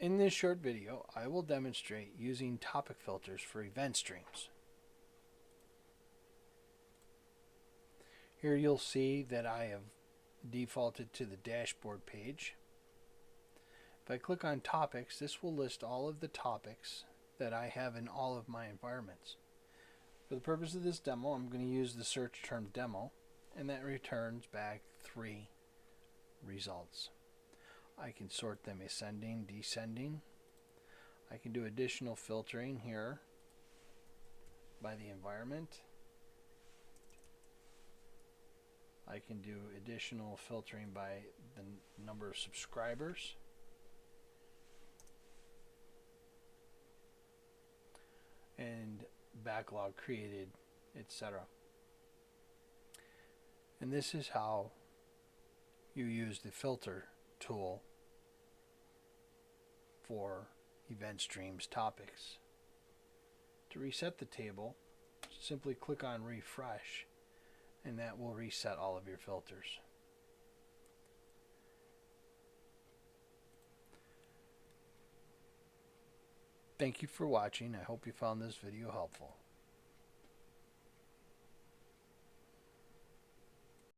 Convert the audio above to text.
In this short video, I will demonstrate using topic filters for event streams. Here you'll see that I have defaulted to the dashboard page. If I click on topics, this will list all of the topics that I have in all of my environments. For the purpose of this demo, I'm going to use the search term demo, and that returns back 3 results. I can sort them ascending, descending. I can do additional filtering here by the environment. I can do additional filtering by the number of subscribers. And backlog created, etc. And this is how you use the filter tool for event streams topics. To reset the table, simply click on refresh, and that will reset all of your filters. Thank you for watching. I hope you found this video helpful.